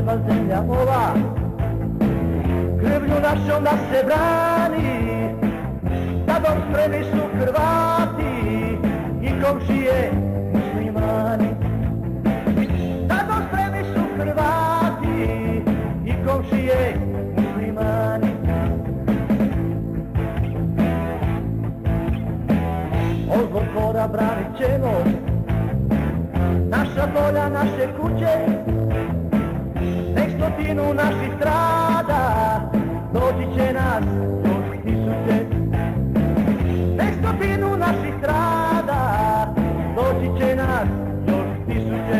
treba zemlja ova, krvlju našom da se brani, da dom spremi su Hrvati i komšije muslimani. Da dom spremi su Hrvati i komšije muslimani. Od zlotvora branit ćemo naša polja, naše kuće, nek stotinu naših strada, doći će nas još tisuće. Nek stotinu naših strada, doći će nas još tisuće.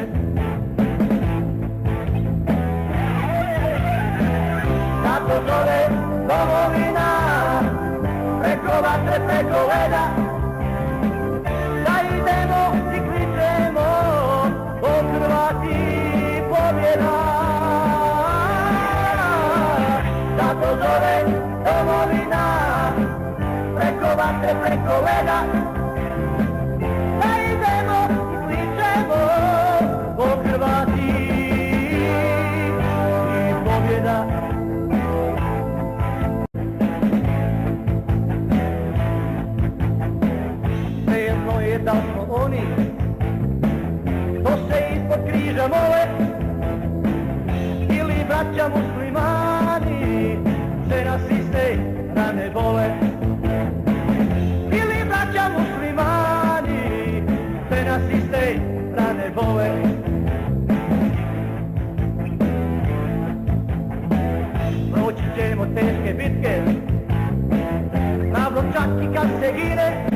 Kako zove domovina, preko vatre, preko leda, da idemo i kličemo, o Hrvati pobjeda. Kako zove domovina, preko vatre, preko leda, da idemo i kličemo, o Hrvati i pobjeda. Svejedno je da smo oni, to se ispod križa mole, ili braća muslimani, sve nas iste rane bole. Ili braća muslimani, sve nas iste rane bole. Proći ćemo teške bitke, ravno čak i kad se gine,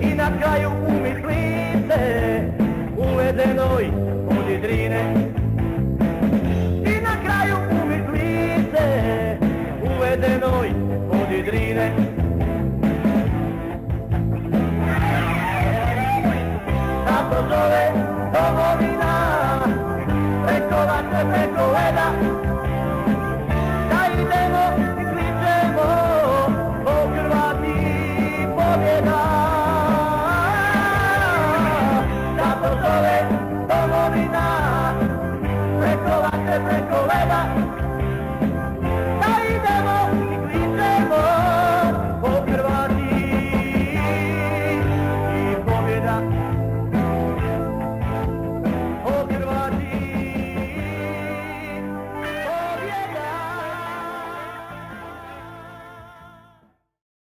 i na kraju umit lice u ledenoj vodi Drine.